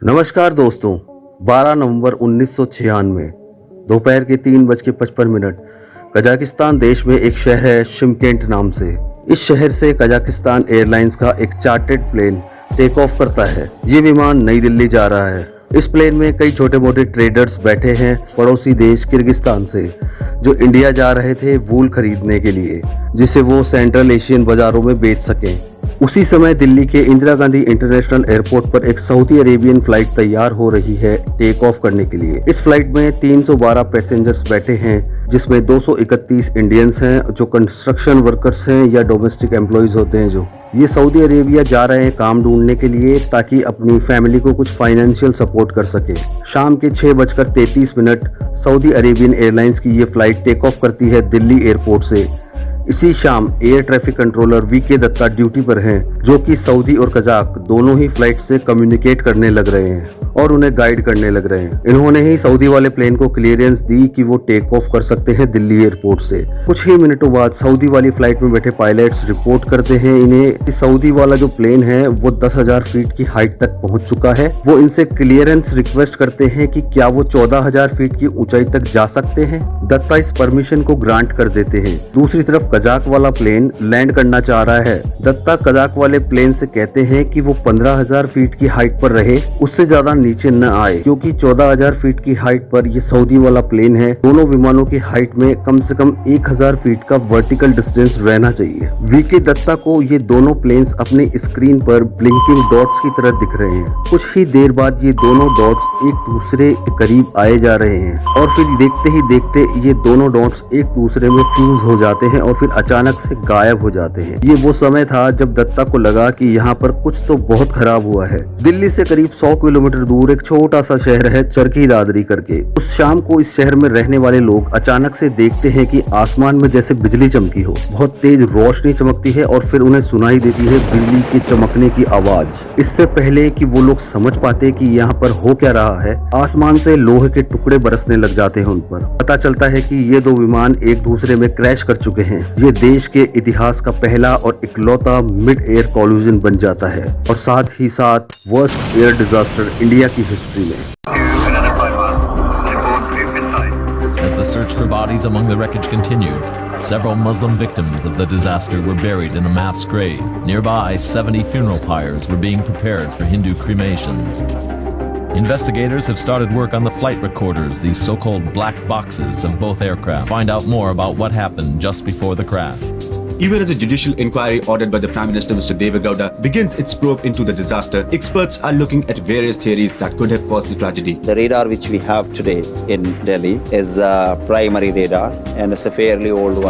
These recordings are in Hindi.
नमस्कार दोस्तों, 12 नवंबर 1996 दोपहर के 3:55 कजाकिस्तान देश में एक शहर है शिमकेंट नाम से। इस शहर से कजाकिस्तान एयरलाइंस का एक चार्टर्ड प्लेन टेक ऑफ करता है। ये विमान नई दिल्ली जा रहा है। इस प्लेन में कई छोटे मोटे ट्रेडर्स बैठे हैं पड़ोसी देश किर्गिस्तान से, जो इंडिया जा रहे थे वूल खरीदने के लिए, जिसे वो सेंट्रल एशियन बाजारों में बेच सकें। उसी समय दिल्ली के इंदिरा गांधी इंटरनेशनल एयरपोर्ट पर एक सऊदी अरेबियन फ्लाइट तैयार हो रही है टेक ऑफ करने के लिए। इस फ्लाइट में 312 पैसेंजर्स बैठे हैं, जिसमें 231 इंडियंस हैं जो कंस्ट्रक्शन वर्कर्स हैं या डोमेस्टिक एम्प्लॉयज होते हैं। जो ये सऊदी अरेबिया जा रहे हैं काम ढूंढने के लिए, ताकि अपनी फैमिली को कुछ फाइनेंशियल सपोर्ट कर सके। शाम के 6:33 सऊदी अरेबियन एयरलाइंस की ये फ्लाइट टेक ऑफ करती है दिल्ली एयरपोर्ट से। इसी शाम air traffic controller V K Datta पर हैं, जो कि सऊदी और कजाक दोनों ही फ्लाइट से कम्युनिकेट करने लग रहे हैं और उन्हें गाइड करने लग रहे हैं। इन्होंने ही सऊदी वाले प्लेन को क्लियरेंस दी कि वो टेक ऑफ कर सकते हैं दिल्ली एयरपोर्ट से। कुछ ही मिनटों बाद सऊदी वाली फ्लाइट में बैठे पायलट्स रिपोर्ट करते हैं इन्हें कि सऊदी वाला जो प्लेन है वो 10,000 फीट की हाइट तक पहुंच चुका है। वो इनसे क्लियरेंस रिक्वेस्ट करते हैं कि क्या वो 14,000 फीट की ऊंचाई तक जा सकते हैं। दत्ता इस परमिशन को ग्रांट कर देते हैं। दूसरी तरफ कजाक वाला प्लेन लैंड करना चाह रहा है। दत्ता कजाक वाले प्लेन से कहते हैं कि वो 15,000 फीट की हाइट पर रहे, उससे ज्यादा नीचे न आए, क्योंकि 14,000 फीट की हाइट पर ये सऊदी वाला प्लेन है। दोनों विमानों की हाइट में कम से कम 1,000 फीट का वर्टिकल डिस्टेंस रहना चाहिए। वीके दत्ता को ये दोनों प्लेन्स अपने स्क्रीन पर ब्लिंकिंग डॉट्स की तरह दिख रहे हैं। कुछ ही देर बाद ये दोनों डॉट्स एक दूसरे के करीब आए जा रहे हैं और फिर देखते ही देखते ये दोनों डॉट्स एक दूसरे में फ्यूज हो जाते हैं और फिर अचानक से गायब हो जाते हैं। ये वो समय था जब दत्ता को लगा कि यहाँ पर कुछ तो बहुत खराब हुआ है। दिल्ली से करीब 100 किलोमीटर दूर एक छोटा सा शहर है चरखी दादरी करके। उस शाम को इस शहर में रहने वाले लोग अचानक से देखते हैं कि आसमान में जैसे बिजली चमकी हो। बहुत तेज रोशनी चमकती है और फिर उन्हें सुनाई देती है बिजली के चमकने की आवाज। इससे पहले कि वो लोग समझ पाते कि यहाँ पर हो क्या रहा है, आसमान से लोहे के टुकड़े बरसने लग जाते हैं उन पर। पता चलता है कि ये दो विमान एक दूसरे में क्रैश कर चुके हैं। ये देश के इतिहास का पहला और इकलौता मिड एयर कॉलिजन बन जाता है और साथ ही साथ वर्स्ट एयर डिजास्टर इंडिया की हिस्ट्री में। As the search for bodies among the wreckage continued, several Muslim victims of the disaster were buried in a mass grave. Nearby, 70 funeral pyres were being prepared for Hindu cremations. Investigators have started work on the flight recorders, these so-called black boxes of both aircraft, to find out more about what happened just before the crash. Even as a judicial inquiry ordered by the Prime Minister Mr. Deve Gowda begins its probe into the disaster, experts are looking at various theories that could have caused the tragedy. The radar which we have today in Delhi is a primary radar and it's a fairly old one.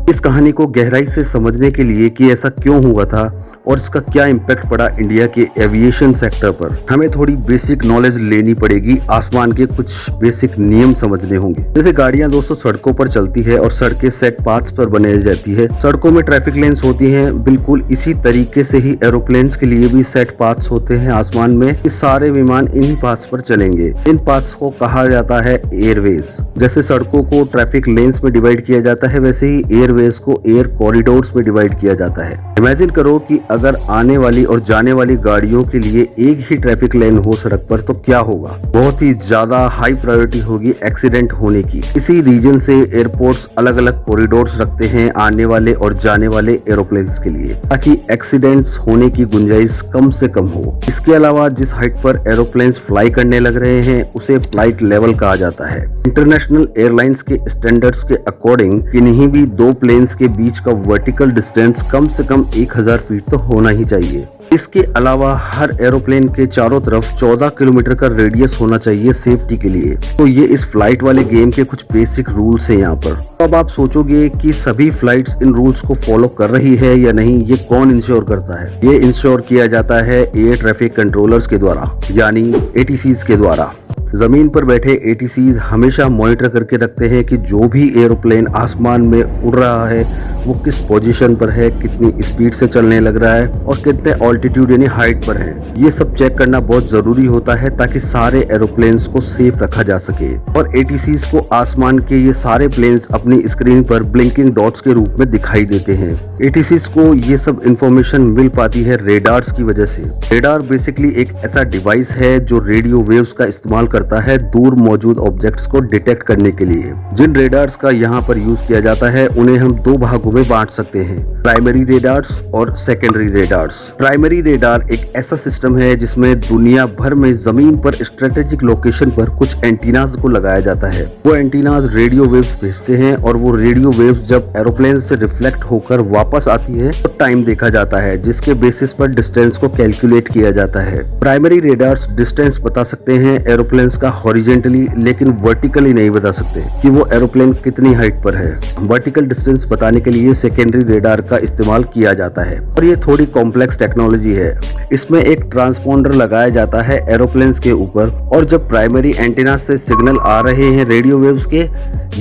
इस कहानी को गहराई से समझने के लिए कि ऐसा क्यों हुआ था और इसका क्या इम्पैक्ट पड़ा इंडिया के एविएशन सेक्टर पर, हमें थोड़ी बेसिक नॉलेज लेनी पड़ेगी। आसमान के कुछ बेसिक नियम समझने होंगे। जैसे गाड़ियां दोस्तों सड़कों पर चलती है और सड़कें सेट पाथ्स पर बनाई जाती है। सड़कों में ट्रैफिक लेन्स होती हैं, बिल्कुल इसी तरीके से ही एरोप्लेन्स के लिए भी सेट पाथ्स होते हैं आसमान में। इस सारे विमान इन्हीं पाथ्स पर चलेंगे। इन पाथ्स को कहा जाता है एयरवेज। जैसे सड़कों को ट्रैफिक लेन्स में डिवाइड किया जाता है, वैसे ही एयरवेज को एयर कॉरिडोर्स में डिवाइड किया जाता है। इमेजिन करो कि अगर आने वाली और जाने वाली गाड़ियों के लिए एक ही ट्रैफिक लेन हो सड़क पर, तो क्या होगा? बहुत ही ज्यादा हाई प्रायोरिटी होगी एक्सीडेंट होने की। इसी रीजन से एयरपोर्ट्स अलग अलग कॉरिडोर्स रखते हैं आने वाले और जाने वाले एरोप्लेन्स के लिए, ताकि एक्सीडेंट्स होने की गुंजाइश कम से कम हो। इसके अलावा जिस हाइट पर एरोप्लेन्स फ्लाई करने लग रहे हैं उसे फ्लाइट लेवल कहा जाता है। इंटरनेशनल एयरलाइंस के स्टैंडर्ड्स के अकॉर्डिंग इन्हीं भी दो प्लेन्स के बीच का वर्टिकल डिस्टेंस कम से कम 1,000 फीट तो होना ही चाहिए। इसके अलावा हर एरोप्लेन के चारों तरफ 14 किलोमीटर का रेडियस होना चाहिए सेफ्टी के लिए। तो ये इस फ्लाइट वाले गेम के कुछ बेसिक रूल्स हैं यहाँ पर। अब आप सोचोगे कि सभी फ्लाइट्स इन रूल्स को फॉलो कर रही है या नहीं, ये कौन इंश्योर करता है? ये इंश्योर किया जाता है एयर ट्रैफिक कंट्रोलर्स के द्वारा, यानी ATCs के द्वारा। जमीन पर बैठे ATCs हमेशा मॉनिटर करके रखते हैं कि जो भी एरोप्लेन आसमान में उड़ रहा है वो किस पोजीशन पर है, कितनी स्पीड से चलने लग रहा है और कितने ऑल्टीट्यूड यानी हाइट पर है। ये सब चेक करना बहुत जरूरी होता है ताकि सारे एरोप्लेन्स को सेफ रखा जा सके। और ATCs को आसमान के ये सारे प्लेन्स अपनी स्क्रीन पर ब्लिंकिंग डॉट्स के रूप में दिखाई देते हैं। एटीसीज को ये सब इंफॉर्मेशन मिल पाती है रेडार्स की वजह से। रेडार बेसिकली एक ऐसा डिवाइस है जो रेडियो वेव्स का इस्तेमाल करता है दूर मौजूद ऑब्जेक्ट्स को डिटेक्ट करने के लिए। जिन रेडार्स का यहाँ पर यूज किया जाता है उन्हें हम दो भागों में बांट सकते हैं, प्राइमरी रेडार्स और सेकेंडरी रेडार्स। प्राइमरी रेडार एक ऐसा सिस्टम है जिसमें दुनिया भर में जमीन पर स्ट्रेटेजिक लोकेशन पर कुछ एंटीनास को लगाया जाता है। वो एंटीनास रेडियो वेव्स भेजते हैं और वो रेडियो वेव्स जब एरोप्लेन से रिफ्लेक्ट होकर वापस आती है तो टाइम देखा जाता है, जिसके बेसिस पर डिस्टेंस को कैलकुलेट किया जाता है। प्राइमरी रेडार्स डिस्टेंस बता सकते हैं एरोप्लेन्स का हॉरिजेंटली, लेकिन वर्टिकली नहीं बता सकते कि वो एरोप्लेन कितनी हाइट पर है। वर्टिकल डिस्टेंस बताने के लिए सेकेंडरी रेडार का इस्तेमाल किया जाता है और ये थोड़ी कॉम्प्लेक्स टेक्नोलॉजी है। इसमें एक ट्रांसपोंडर लगाया जाता है एरोप्लेन्स के ऊपर और जब प्राइमरी एंटीना से सिग्नल आ रहे हैं रेडियो वेव्स के,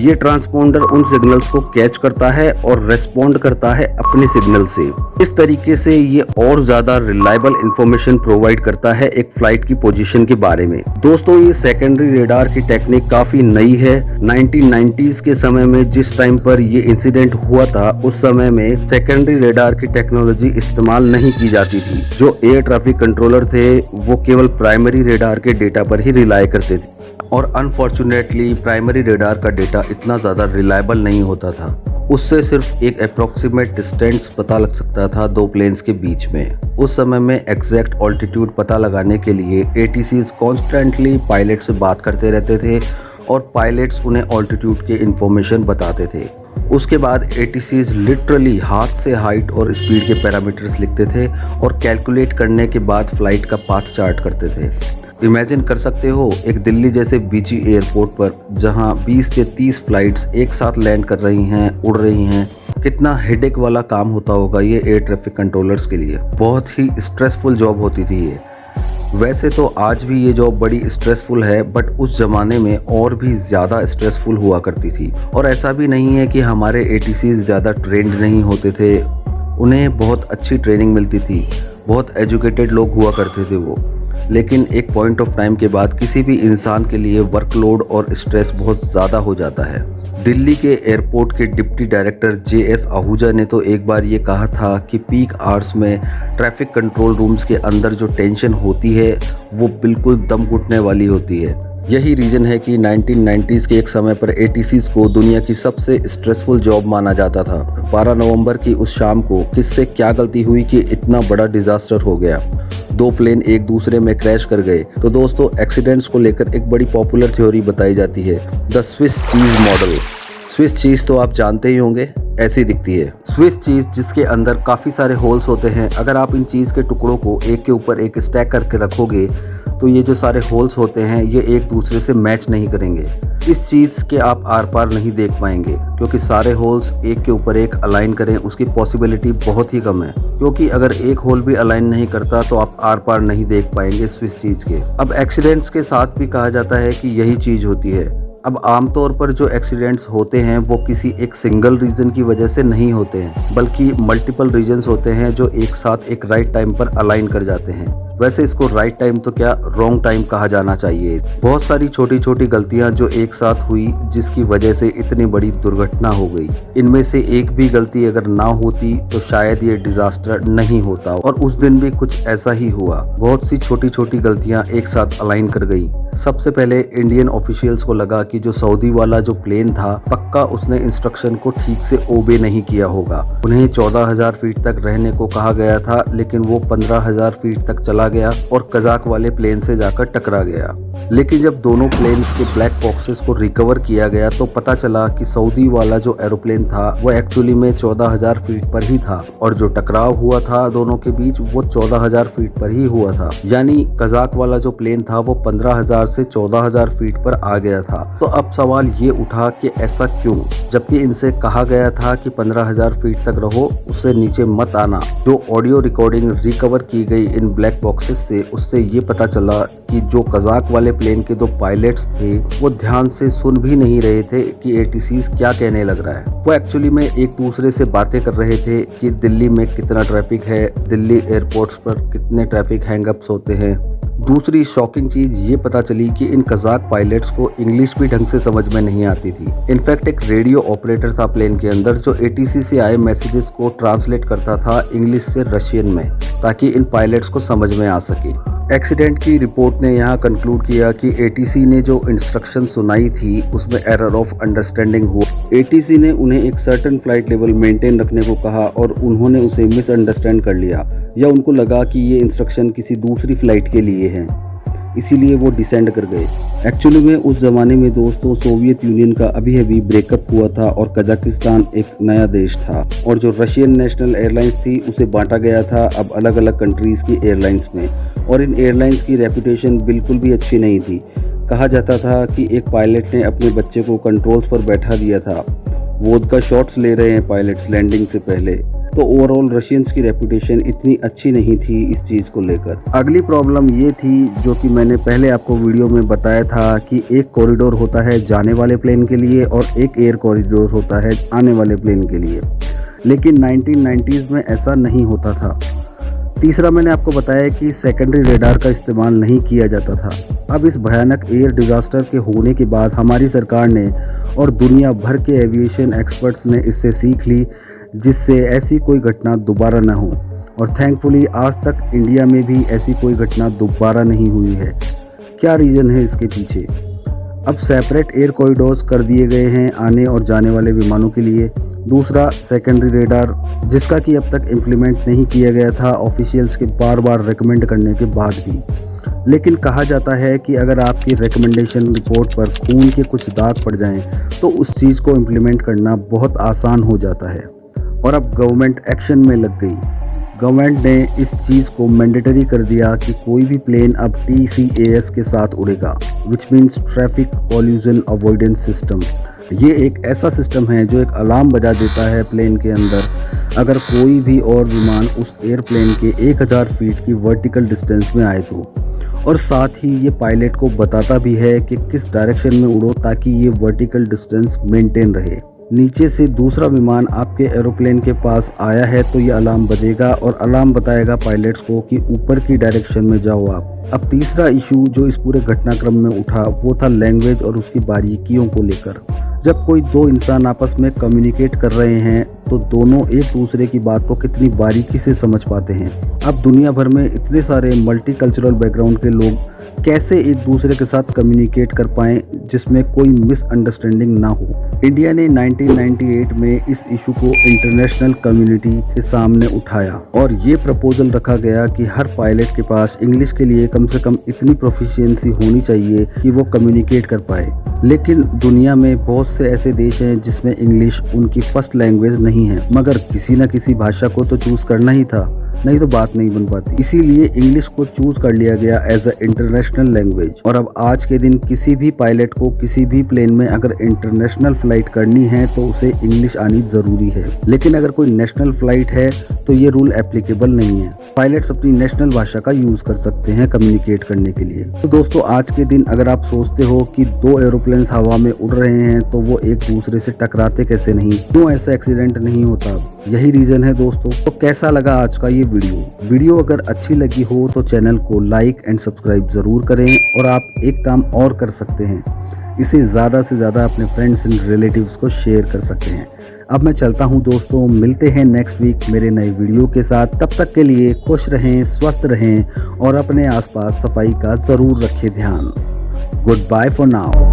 ये ट्रांसपोंडर उन सिग्नल्स को कैच करता है और रेस्पॉन्ड करता है अपने सिग्नल से। इस तरीके से ये और ज्यादा रिलायबल इंफॉर्मेशन प्रोवाइड करता है एक फ्लाइट की पोजीशन के बारे में। दोस्तों, ये सेकेंडरी रेडार की टेक्निक काफी नई है। 1990s के समय में जिस टाइम पर ये इंसिडेंट हुआ था उस समय में सेकेंडरी रेडार की टेक्नोलॉजी इस्तेमाल नहीं की जाती थी। जो एयर ट्रैफिक कंट्रोलर थे वो केवल प्राइमरी रेडार के डेटा पर ही रिलाय करते थे और अनफॉर्चुनेटली प्राइमरी रेडार का डेटा इतना ज़्यादा रिलायबल नहीं होता था। उससे सिर्फ एक अप्रोक्सीमेट डिस्टेंस पता लग सकता था दो प्लेन्स के बीच में। उस समय में एग्जैक्ट ऑल्टीट्यूड पता लगाने के लिए एटीसीज कॉन्स्टेंटली पायलट से बात करते रहते थे और पायलट्स उन्हें ऑल्टीट्यूड के इंफॉर्मेशन बताते थे। उसके बाद एटीसीज लिटरली हाथ से हाइट और स्पीड के पैरामीटर्स लिखते थे और कैलकुलेट करने के बाद फ्लाइट का पाथ चार्ट करते थे। इमेजिन कर सकते हो एक दिल्ली जैसे बीची एयरपोर्ट पर जहां 20 से 30 फ्लाइट्स एक साथ लैंड कर रही हैं, उड़ रही हैं, कितना हेडेक वाला काम होता होगा ये एयर ट्रैफिक कंट्रोलर्स के लिए। बहुत ही स्ट्रेसफुल जॉब होती थी ये। वैसे तो आज भी ये जॉब बड़ी स्ट्रेसफुल है, बट उस ज़माने में और भी ज़्यादा स्ट्रेसफुल हुआ करती थी। और ऐसा भी नहीं है कि हमारे एटीसीज ज़्यादा ट्रेंड नहीं होते थे, उन्हें बहुत अच्छी ट्रेनिंग मिलती थी, बहुत एजुकेटेड लोग हुआ करते थे वो। लेकिन एक पॉइंट ऑफ टाइम के बाद किसी भी इंसान के लिए वर्कलोड और स्ट्रेस बहुत ज़्यादा हो जाता है। दिल्ली के एयरपोर्ट के डिप्टी डायरेक्टर JS आहूजा ने तो एक बार ये कहा था कि पीक आवर्स में ट्रैफिक कंट्रोल रूम्स के अंदर जो टेंशन होती है वो बिल्कुल दम घुटने वाली होती है। यही रीज़न है कि 1990s के एक समय पर एटीसीज को दुनिया की सबसे स्ट्रेसफुल जॉब माना जाता था। 12 नवंबर की उस शाम को किससे क्या गलती हुई कि इतना बड़ा डिजास्टर हो गया। दो प्लेन एक दूसरे में क्रैश कर गए। तो दोस्तों, एक्सीडेंट्स को लेकर एक बड़ी पॉपुलर थ्योरी बताई जाती है, the Swiss cheese model. Swiss cheese तो आप जानते ही होंगे, ऐसी दिखती है। स्विस चीज जिसके अंदर काफ़ी सारे होल्स होते हैं, अगर आप इन चीज़ के टुकड़ों को एक के ऊपर एक स्टैक करके रखोगे तो ये जो सारे होल्स होते हैं ये एक दूसरे से मैच नहीं करेंगे। इस चीज़ के आप आर पार नहीं देख पाएंगे क्योंकि सारे होल्स एक के ऊपर एक अलाइन करें उसकी पॉसिबिलिटी बहुत ही कम है, क्योंकि अगर एक होल भी अलाइन नहीं करता तो आप आर पार नहीं देख पाएंगे स्विस चीज़ के। अब एक्सीडेंट्स के साथ भी कहा जाता है कि यही चीज़ होती है। अब आमतौर पर जो एक्सीडेंट्स होते हैं वो किसी एक सिंगल रीज़न की वजह से नहीं होते हैं, बल्कि मल्टीपल रीजंस होते हैं जो एक साथ एक राइट टाइम पर अलाइन कर जाते हैं। वैसे इसको राइट टाइम तो क्या, रॉन्ग टाइम कहा जाना चाहिए। बहुत सारी छोटी छोटी गलतियां जो एक साथ हुई जिसकी वजह से इतनी बड़ी दुर्घटना हो गई। इनमें से एक भी गलती अगर ना होती तो शायद ये डिजास्टर नहीं होता, और उस दिन भी कुछ ऐसा ही हुआ। बहुत सी छोटी छोटी गलतियां एक साथ अलाइन कर गई। सबसे पहले इंडियन ऑफिशियल्स को लगा कि जो सऊदी वाला जो प्लेन था पक्का उसने इंस्ट्रक्शन को ठीक से ओबे नहीं किया होगा। उन्हें 14,000 फीट तक रहने को कहा गया था, लेकिन वो 15,000 फीट तक चला गया और कजाक वाले प्लेन से जाकर टकरा गया। लेकिन जब दोनों प्लेन्स के ब्लैक बॉक्सेस को रिकवर किया गया तो पता चला कि सऊदी वाला जो एरोप्लेन था वो एक्चुअली में 14,000 फीट पर ही था, और जो टकराव हुआ था दोनों के बीच वो 14,000 फीट पर ही हुआ था। यानी कजाक वाला जो प्लेन था वो 15,000 से 14,000 फीट पर आ गया था। तो अब सवाल ये उठा कि ऐसा क्यों, जबकि इनसे कहा गया था कि 15,000 फीट तक रहो, उससे नीचे मत आना। जो ऑडियो रिकॉर्डिंग रिकवर की गई इन ब्लैक बॉक्सेस से, उससे ये पता चला कि जो कजाक वाले प्लेन के दो पायलट्स थे वो ध्यान से सुन भी नहीं रहे थे कि एटीसीज क्या कहने लग रहा है। वो एक्चुअली में एक दूसरे से बातें कर रहे थे कि दिल्ली में कितना ट्रैफिक है, दिल्ली एयरपोर्ट्स पर कितने ट्रैफिक हैंगअप्स होते हैं। दूसरी शॉकिंग चीज ये पता चली कि इन कजाक पायलट्स को इंग्लिश भी ढंग से समझ में नहीं आती थी। इनफैक्ट एक रेडियो ऑपरेटर था प्लेन के अंदर जो ATC से आए मैसेजेस को ट्रांसलेट करता था इंग्लिश से रशियन में, ताकि इन पायलट्स को समझ में आ सके। एक्सीडेंट की रिपोर्ट ने यहाँ कंक्लूड किया कि ATC ने जो इंस्ट्रक्शन सुनाई थी उसमें एरर ऑफ अंडरस्टैंडिंग हुआ। ATC ने उन्हें एक सर्टेन फ्लाइट लेवल मेंटेन रखने को कहा और उन्होंने उसे मिसअंडरस्टैंड कर लिया, या उनको लगा कि ये इंस्ट्रक्शन किसी दूसरी फ्लाइट के लिए हैं, इसीलिए वो डिसेंड कर गए। एक्चुअली में उस ज़माने में दोस्तों सोवियत यूनियन का अभी ब्रेकअप हुआ था और कजाकिस्तान एक नया देश था, और जो रशियन नेशनल एयरलाइंस थी उसे बांटा गया था अब अलग अलग कंट्रीज़ की एयरलाइंस में, और इन एयरलाइंस की रेपुटेशन बिल्कुल भी अच्छी नहीं थी। कहा जाता था कि एक पायलट ने अपने बच्चे को कंट्रोल्स पर बैठा दिया था, वोदका शॉट्स ले रहे हैं पायलट्स लैंडिंग से पहले। तो ओवरऑल रशियंस की रेपुटेशन इतनी अच्छी नहीं थी इस चीज़ को लेकर। अगली प्रॉब्लम ये थी जो कि मैंने पहले आपको वीडियो में बताया था कि एक कॉरिडोर होता है जाने वाले प्लेन के लिए और एक एयर कॉरिडोर होता है आने वाले प्लेन के लिए, लेकिन 1990s में ऐसा नहीं होता था। तीसरा मैंने आपको बताया कि सेकेंडरी रेडार का इस्तेमाल नहीं किया जाता था। अब इस भयानक एयर डिज़ास्टर के होने के बाद हमारी सरकार ने और दुनिया भर के एविएशन एक्सपर्ट्स ने इससे सीख ली, जिससे ऐसी कोई घटना दोबारा न हो, और थैंकफुली आज तक इंडिया में भी ऐसी कोई घटना दोबारा नहीं हुई है। क्या रीज़न है इसके पीछे? अब सेपरेट एयर कॉरिडोर्स कर दिए गए हैं आने और जाने वाले विमानों के लिए। दूसरा सेकेंडरी रेडार, जिसका कि अब तक इम्प्लीमेंट नहीं किया गया था ऑफिशियल्स के बार बार रिकमेंड करने के बाद भी। लेकिन कहा जाता है कि अगर आपकी रिकमेंडेशन रिपोर्ट पर खून के कुछ दाग पड़ जाएं तो उस चीज़ को इम्प्लीमेंट करना बहुत आसान हो जाता है, और अब गवर्नमेंट एक्शन में लग गई। गवर्नमेंट ने इस चीज़ को मैंडेटरी कर दिया कि कोई भी प्लेन अब TCAS के साथ उड़ेगा, which means traffic collusion avoidance system. ये एक ऐसा सिस्टम है जो एक अलार्म बजा देता है प्लेन के अंदर अगर कोई भी और विमान उस एयरप्लेन के 1000 फीट की वर्टिकल डिस्टेंस में आए तो, और साथ ही ये पायलट को बताता भी है कि किस डायरेक्शन में उड़ो ताकि ये वर्टिकल डिस्टेंस मेंटेन रहे। नीचे से दूसरा विमान आपके एरोप्लेन के पास आया है तो ये अलार्म बजेगा और अलार्म बताएगा पायलट्स को कि ऊपर की डायरेक्शन में जाओ आप। अब तीसरा इशू जो इस पूरे घटनाक्रम में उठा वो था लैंग्वेज और उसकी बारीकियों को लेकर। जब कोई दो इंसान आपस में कम्युनिकेट कर रहे हैं तो दोनों एक दूसरे की बात को कितनी बारीकी से समझ पाते हैं। अब दुनिया भर में इतने सारे मल्टीकल्चरल बैकग्राउंड के लोग कैसे एक दूसरे के साथ कम्युनिकेट कर पाएं जिसमें कोई मिसअंडरस्टैंडिंग ना हो। इंडिया ने 1998 में इस इशू को इंटरनेशनल कम्युनिटी के सामने उठाया और ये प्रपोजल रखा गया कि हर पायलट के पास इंग्लिश के लिए कम से कम इतनी प्रोफिशिएंसी होनी चाहिए कि वो कम्युनिकेट कर पाए। लेकिन दुनिया में बहुत से ऐसे देश हैं जिसमें इंग्लिश उनकी फर्स्ट लैंग्वेज नहीं है, मगर किसी न किसी भाषा को तो चूज करना ही था, नहीं तो बात नहीं बन पाती। इसीलिए इंग्लिश को चूज कर लिया गया एज अ इंटरनेशनल लैंग्वेज। और अब आज के दिन किसी भी पायलट को किसी भी प्लेन में अगर इंटरनेशनल फ्लाइट करनी है तो उसे इंग्लिश आनी जरूरी है। लेकिन अगर कोई नेशनल फ्लाइट है तो ये रूल एप्लीकेबल नहीं है। पायलट्स अपनी नेशनल भाषा का यूज कर सकते हैं कम्युनिकेट करने के लिए। तो दोस्तों आज के दिन अगर आप सोचते हो कि दो एरोप्लेन्स हवा में उड़ रहे हैं तो वो एक दूसरे से टकराते कैसे नहीं, क्यों ऐसा एक्सीडेंट नहीं होता, यही रीजन है दोस्तों। तो कैसा लगा आज का ये वीडियो अगर अच्छी लगी हो तो चैनल को लाइक एंड सब्सक्राइब जरूर करें। और आप एक काम और कर सकते हैं, इसे ज़्यादा से ज़्यादा अपने फ्रेंड्स एंड रिलेटिव्स को शेयर कर सकते हैं। अब मैं चलता हूं दोस्तों, मिलते हैं नेक्स्ट वीक मेरे नए वीडियो के साथ। तब तक के लिए खुश रहें, स्वस्थ रहें और अपने आसपास सफाई का ज़रूर रखें ध्यान। Goodbye for now.